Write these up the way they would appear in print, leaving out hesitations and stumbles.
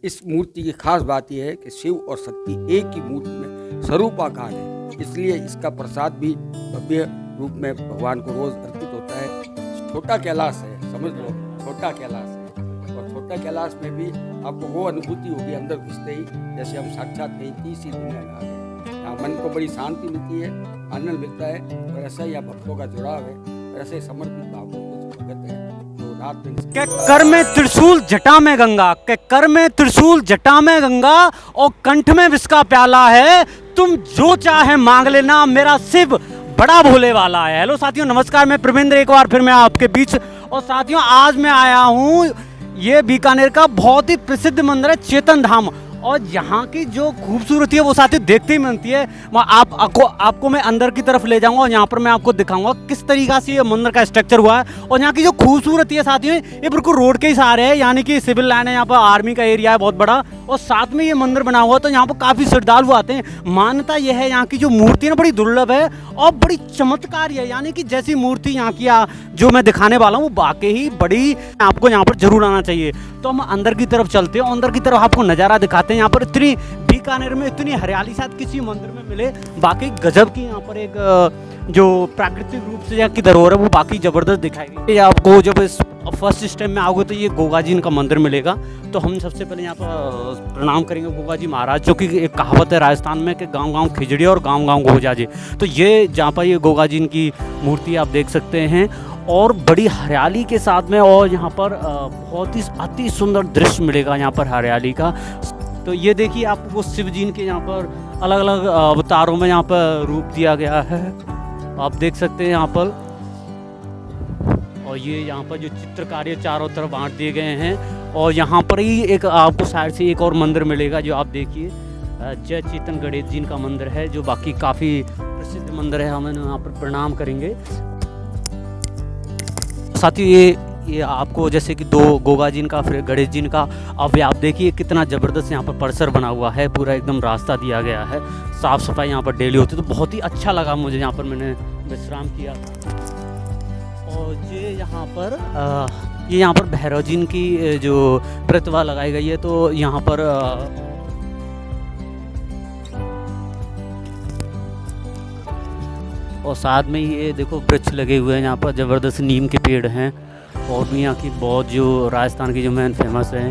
इस मूर्ति की खास बात यह है कि शिव और शक्ति एक ही मूर्ति में स्वरूपाकार है, इसलिए इसका प्रसाद भी भव्य रूप में भगवान को रोज अर्पित होता है। छोटा कैलाश है, समझ लो, छोटा कैलाश है। और छोटा कैलाश में भी आपको वो अनुभूति होगी अंदर घुसते ही जैसे हम साक्षात कहीं तीसरी दुनिया में आ गए। यहाँ मन को बड़ी शांति मिलती है, आनंद मिलता है। और ऐसा ही यहाँ भक्तों का जुड़ाव है, और ऐसे समर्पित भाव को कुछ भगत है जो रात दिन के कर में त्रिशूल जटा में गंगा, के कर में त्रिशूल जटा में गंगा और कंठ में विष का प्याला है। तुम जो चाहे मांग लेना, मेरा शिव बड़ा भोले वाला है। हेलो साथियों, नमस्कार, मैं प्रविंद्र एक बार फिर मैं आपके बीच। और साथियों, आज मैं आया हूँ, ये बीकानेर का बहुत ही प्रसिद्ध मंदिर है चेतन धाम। और यहाँ की जो खूबसूरती है वो साथियों देखते ही मिलती है। आपको मैं अंदर की तरफ ले जाऊंगा और यहाँ पर मैं आपको दिखाऊंगा किस तरीका से ये मंदिर का स्ट्रक्चर हुआ है। और यहाँ की जो खूबसूरती है साथियों, ये बिल्कुल रोड के ही सहारे है, यानी कि सिविल लाइन है, यहाँ पर आर्मी का एरिया है बहुत बड़ा, और साथ में ये मंदिर बना हुआ है। तो यहाँ पर काफ़ी श्रद्धालु आते हैं। मान्यता यह है यहाँ की जो मूर्ति है ना, बड़ी दुर्लभ है और बड़ी चमत्कारी है, यानी कि जैसी मूर्ति यहाँ की जो मैं दिखाने वाला हूँ वो वाकई ही बड़ी, आपको यहाँ पर जरूर आना चाहिए। तो हम अंदर की तरफ चलते हैं, अंदर की तरफ आपको नज़ारा दिखाते हैं। यहाँ पर इतनी बीकानेर में इतनी हरियाली शायद किसी मंदिर में मिले, बाकी गजब की यहाँ पर एक जो प्राकृतिक रूप से यहाँ की धरोहर है वो बाकी ज़बरदस्त दिखाई दी। आपको जब इस फर्स्ट स्टेप में आओगे तो ये गोगा जी का मंदिर मिलेगा। तो हम सबसे पहले यहाँ पर प्रणाम करेंगे गोगा जी महाराज, जो कि एक कहावत है राजस्थान में कि गांव गांव खिचड़ी और गांव गांव गोजा जी। तो ये जहाँ पर ये गोगा जी की मूर्ति आप देख सकते हैं, और बड़ी हरियाली के साथ में, और यहाँ पर बहुत ही अति सुंदर दृश्य मिलेगा यहाँ पर हरियाली का। तो ये देखिए, आपको वो शिव जी के यहाँ पर अलग अलग अवतारों में यहाँ पर रूप दिया गया है, आप देख सकते हैं यहाँ पर। और ये यहाँ पर जो चित्रकारी चारों तरफ बांट दिए गए हैं। और यहाँ पर ही एक आपको साइड से एक और मंदिर मिलेगा, जो आप देखिए जय चेतन गणेश जी का मंदिर है, जो बाकी काफ़ी प्रसिद्ध मंदिर है। हम यहाँ पर प्रणाम करेंगे। साथियों, ये आपको जैसे कि दो गोगा जी का फिर गणेश जी का, अब आप देखिए कितना ज़बरदस्त यहाँ पर परिसर बना हुआ है, पूरा एकदम रास्ता दिया गया है, साफ़ सफाई यहाँ पर डेली होती है। तो बहुत ही अच्छा लगा मुझे, यहाँ पर मैंने विश्राम किया। और ये यहाँ पर भैरव जी की जो प्रतिमा लगाई गई है, तो यहाँ पर और साथ में ये देखो वृक्ष लगे हुए हैं, यहाँ पर ज़बरदस्त नीम के पेड़ हैं। और भी यहाँ की बहुत जो राजस्थान की जो मेन फेमस है।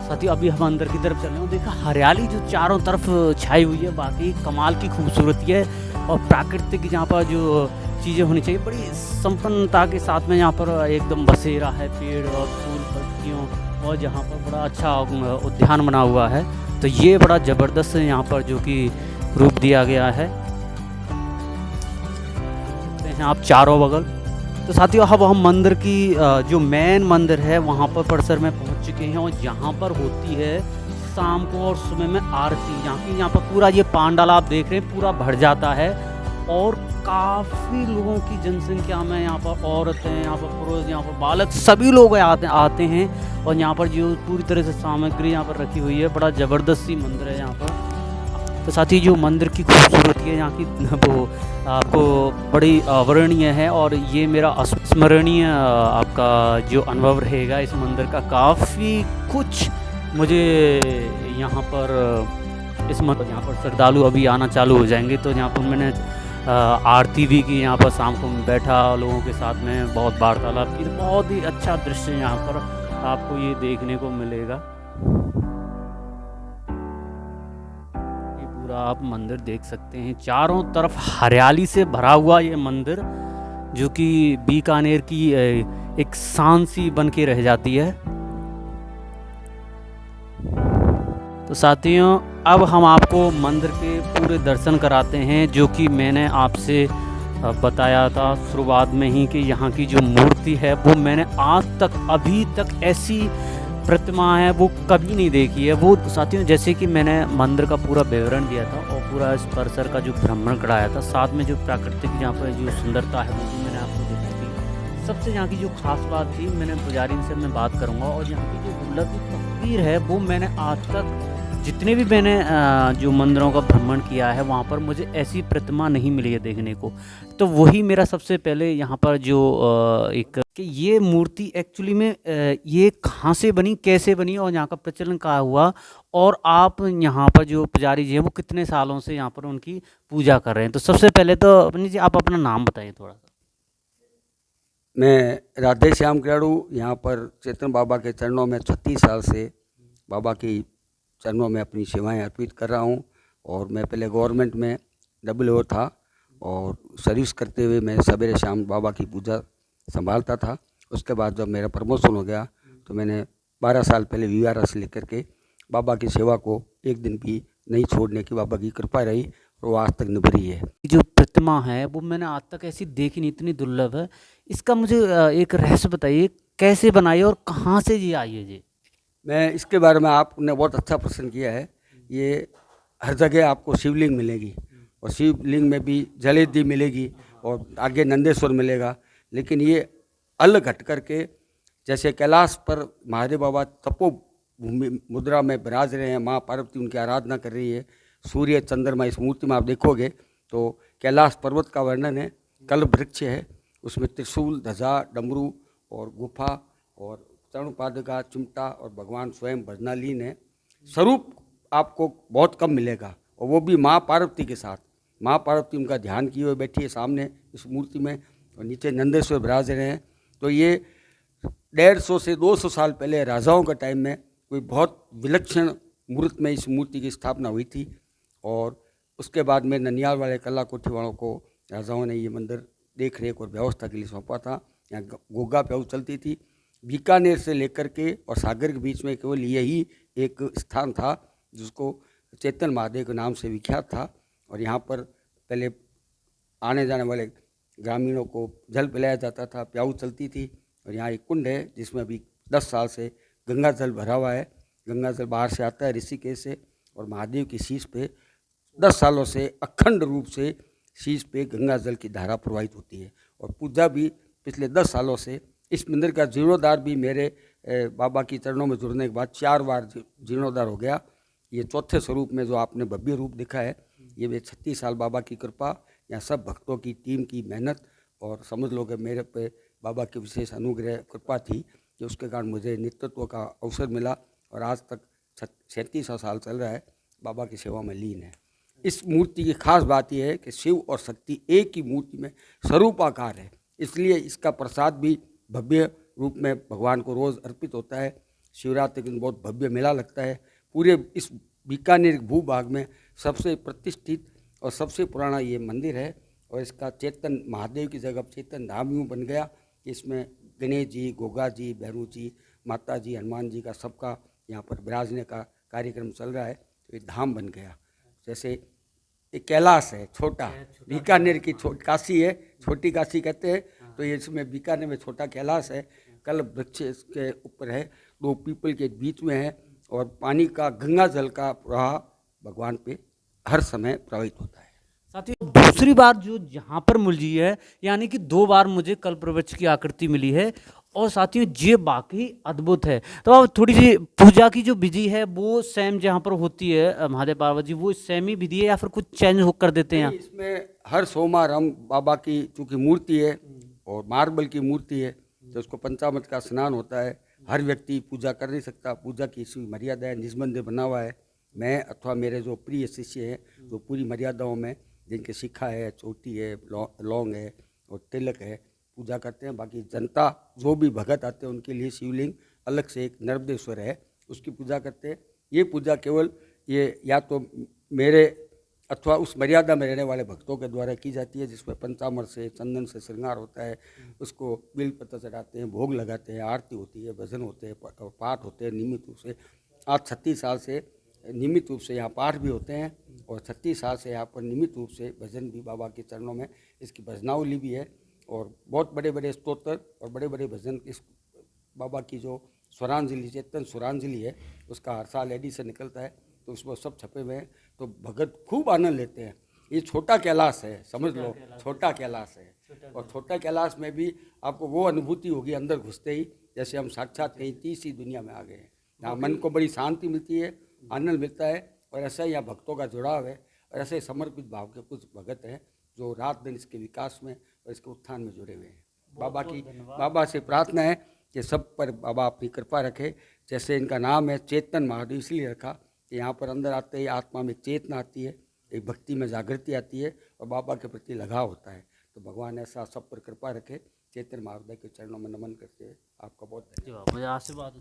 साथियों, अभी हम अंदर की तरफ चल रहे हैं। देखा हरियाली जो चारों तरफ छाई हुई है, बाकी कमाल की खूबसूरती है। और प्राकृतिक यहाँ पर जो चीज़ें होनी चाहिए बड़ी संपन्नता के साथ में, यहाँ पर एकदम बसेरा है, पेड़ और फूल पत्तियों, और जहाँ पर बड़ा अच्छा उद्यान बना हुआ है। तो ये बड़ा ज़बरदस्त यहाँ पर जो कि रूप दिया गया है, देखते हैं आप चारों बगल। तो साथियों, अब हम मंदिर की जो मेन मंदिर है वहाँ पर परिसर में पहुँच चुके हैं। और यहाँ पर होती है शाम को और सुबह में आरती। यहाँ पर पूरा ये पांडाल आप देख रहे हैं पूरा भर जाता है, और काफ़ी लोगों की जनसंख्या में यहाँ पर औरतें, यहाँ पर पुरुष, यहाँ पर बालक, सभी लोग आते हैं। और यहाँ पर जो पूरी तरह से सामग्री यहाँ पर रखी हुई है, बड़ा ज़बरदस्त सी मंदिर है यहाँ पर। तो साथ ही जो मंदिर की खूबसूरती है यहाँ की, वो आपको बड़ी अवर्णनीय है। और ये मेरा स्मरणीय आपका जो अनुभव रहेगा इस मंदिर का, काफ़ी कुछ मुझे यहाँ पर यहाँ पर श्रद्धालु अभी आना चालू हो जाएंगे। तो यहाँ पर मैंने आरती भी की, यहाँ पर शाम को बैठा लोगों के साथ में बहुत वार्तालाप की। बहुत ही अच्छा दृश्य यहाँ पर आपको ये देखने को मिलेगा। ये पूरा आप मंदिर देख सकते हैं, चारों तरफ हरियाली से भरा हुआ ये मंदिर, जो कि बीकानेर की एक शान सी बन के रह जाती है। तो साथियों, अब हम आपको मंदिर के पूरे दर्शन कराते हैं, जो कि मैंने आपसे बताया था शुरुआत में ही कि यहाँ की जो मूर्ति है वो मैंने आज तक अभी तक ऐसी प्रतिमा है वो कभी नहीं देखी है। वो साथियों, जैसे कि मैंने मंदिर का पूरा विवरण दिया था और पूरा इस परिसर का जो भ्रमण कराया था, साथ में जो प्राकृतिक यहाँ पर जो सुंदरता है वो भी मैंने आपको दिखाई थी। सबसे यहाँ की जो खास बात थी, मैंने पुजारी से मैं बात करूँगा, और यहाँ की जो दुर्लभ तस्वीर है वो मैंने आज तक जितने भी मैंने जो मंदिरों का भ्रमण किया है वहाँ पर मुझे ऐसी प्रतिमा नहीं मिली है देखने को। तो वही मेरा सबसे पहले यहाँ पर जो एक कि ये मूर्ति एक्चुअली में ये कहाँ से बनी, कैसे बनी और यहाँ का प्रचलन कहाँ हुआ, और आप यहाँ पर जो पुजारी जी हैं वो कितने सालों से यहाँ पर उनकी पूजा कर रहे हैं। तो सबसे पहले तो अपनी जी आप अपना नाम बताइए थोड़ा सा। मैं राधे श्याम क्याड़ू यहाँ पर चेतन बाबा के चरणों में 36 साल से बाबा की चरणों में अपनी सेवाएं अर्पित कर रहा हूँ। और मैं पहले गवर्नमेंट में WO था और सर्विस करते हुए मैं सवेरे शाम बाबा की पूजा संभालता था। उसके बाद जब मेरा प्रमोशन हो गया तो मैंने 12 साल पहले वीआरएस से लेकर के बाबा की सेवा को एक दिन भी नहीं छोड़ने की बाबा की कृपा रही और वो आज तक निभरी है। जो प्रतिमा है वो मैंने आज तक ऐसी देखी नहीं, इतनी दुर्लभ है। इसका मुझे एक रहस्य बताइए, कैसे बनाई और कहाँ से जी आई है जी? मैं इसके बारे में, आपने बहुत अच्छा प्रश्न किया है। ये हर जगह आपको शिवलिंग मिलेगी और शिवलिंग में भी जलेदी मिलेगी और आगे नंदेश्वर मिलेगा, लेकिन ये अलग हट करके जैसे कैलाश पर महादेव बाबा तपो भूमि मुद्रा में विराज रहे हैं, माँ पार्वती उनकी आराधना कर रही है, सूर्य चंद्रमा इस मूर्ति में आप देखोगे तो कैलाश पर्वत का वर्णन है, कल्प वृक्ष है, उसमें त्रिशूल, ध्वजा, डमरू और गुफा और चरण पादुका, चिमटा और भगवान स्वयं भजनालीन है। स्वरूप आपको बहुत कम मिलेगा और वो भी माँ पार्वती के साथ। माँ पार्वती उनका ध्यान किए हुए बैठी है सामने इस मूर्ति में और नीचे नंदेश्वर विराज रहे हैं। तो ये 150 से 200 साल पहले राजाओं के टाइम में कोई बहुत विलक्षण मुहूर्त में इस मूर्ति की स्थापना हुई थी और उसके बाद में ननियाल वाले कला कोठी वालों को राजाओं ने ये मंदिर देख रेख और व्यवस्था के लिए सौंपा था। यहाँ गोगा प्याऊ चलती थी। बीकानेर से लेकर के और सागर के बीच में केवल यही एक स्थान था जिसको चेतन महादेव के नाम से विख्यात था और यहाँ पर पहले आने जाने वाले ग्रामीणों को जल पिलाया जाता था, प्याऊ चलती थी। और यहाँ एक कुंड है जिसमें अभी 10 साल से गंगा जल भरा हुआ है। गंगा जल बाहर से आता है ऋषिकेश से और महादेव की शीश पे 10 सालों से अखंड रूप से शीश पे गंगा जल की धारा प्रवाहित होती है। और पूजा भी पिछले 10 सालों से इस मंदिर का जीर्णोद्धार भी मेरे बाबा की चरणों में जुड़ने के बाद 4 बार जीर्णोद्धार हो गया। ये चौथे स्वरूप में जो आपने भव्य रूप दिखा है, ये भी 36 साल बाबा की कृपा, यहाँ सब भक्तों की टीम की मेहनत और समझ लो कि मेरे पे बाबा की विशेष अनुग्रह कृपा थी कि उसके कारण मुझे नेतृत्व का अवसर मिला और आज तक 37 साल चल रहा है बाबा की सेवा में लीन है। इस मूर्ति की खास बात यह है कि शिव और शक्ति एक ही मूर्ति में स्वरूपाकार है, इसलिए इसका प्रसाद भी भव्य रूप में भगवान को रोज़ अर्पित होता है। शिवरात्रि के दिन बहुत भव्य मेला लगता है। पूरे इस बीकानेर भूभाग में सबसे प्रतिष्ठित और सबसे पुराना ये मंदिर है और इसका चेतन महादेव की जगह चेतन धाम यूँ बन गया। इसमें गणेश जी, गोगा जी, भैरू जी, माता जी, हनुमान जी का सबका यहाँ पर विराजने का कार्यक्रम चल रहा है। तो ये धाम बन गया। जैसे एक कैलाश है छोटा, बीकानेर की काशी है, छोटी काशी कहते हैं, तो ये इसमें बीकानेर में छोटा कैलाश है। कल्प वृक्ष के ऊपर है, 2 पीपल के बीच में है और पानी का गंगा जल का प्रवाह भगवान पे हर समय प्रवाहित होता है। साथियों दूसरी बार जो यहाँ पर मिली है, यानी कि 2 बार मुझे कल्पवृक्ष की आकृति मिली है और साथियों ये बाकी अद्भुत है। तो अब थोड़ी सी पूजा की जो विधि है वो सेम जहाँ पर होती है महादेव पार्वती जी, वो सेम ही विधि है या फिर कुछ चेंज हो कर देते हैं? इसमें हर सोमवार हम बाबा की चूँकि मूर्ति है और मार्बल की मूर्ति है तो उसको पंचामृत का स्नान होता है। हर व्यक्ति पूजा कर नहीं सकता, पूजा की इसी मर्यादा है, निज मंदिर बना हुआ है। मैं अथवा मेरे जो प्रिय शिष्य हैं जो पूरी मर्यादाओं में, जिनके शिखा है, चोटी है, लौंग है और तिलक है, पूजा करते हैं। बाकी जनता जो भी भगत आते हैं उनके लिए शिवलिंग अलग से एक नर्मदेश्वर है, उसकी पूजा करते हैं। ये पूजा केवल ये या तो मेरे अथवा उस मर्यादा में रहने वाले भक्तों के द्वारा की जाती है, जिसमें पंचामृत से, चंदन से श्रृंगार होता है, उसको बिल पत्र चढ़ाते हैं, भोग लगाते हैं, आरती होती है, भजन होते हैं, पाठ होते हैं नियमित रूप से। आज 36 साल से नियमित रूप से यहाँ पाठ भी होते हैं और 36 साल से यहाँ पर नियमित रूप से भजन भी बाबा के चरणों में इसकी भजनावली भी है और बहुत बड़े बड़े स्तोत्र और बड़े बड़े भजन इस बाबा की जो स्वरांजलि, चेतन स्वरांजलि है, उसका हर साल एडिशन निकलता है, तो उसमें सब छपे हुए हैं। तो भगत खूब आनंद लेते हैं। ये छोटा कैलाश है, समझ लो, छोटा कैलाश है और छोटा कैलाश में भी आपको वो अनुभूति होगी अंदर घुसते ही जैसे हम साक्षात कहीं तीसरी दुनिया में आ गए हैं। यहाँ मन को बड़ी शांति मिलती है आनंद मिलता है। और ऐसा ही यहाँ भक्तों का जुड़ाव है और ऐसे समर्पित भाव के कुछ भगत हैं जो रात दिन इसके विकास में और इसके उत्थान में जुड़े हुए हैं। बाबा से प्रार्थना है कि सब पर बाबा अपनी कृपा रखे। जैसे इनका नाम है चेतन महादेव, इसलिए रखा कि यहाँ पर अंदर आते ही आत्मा में चेतना आती है, एक भक्ति में जागृति आती है और बाबा के प्रति लगाव होता है। तो भगवान ऐसा सब पर कृपा रखे। चेतन महादेव के चरणों में नमन करते हुए आपका बहुत धन्यवाद। मुझे आशीर्वाद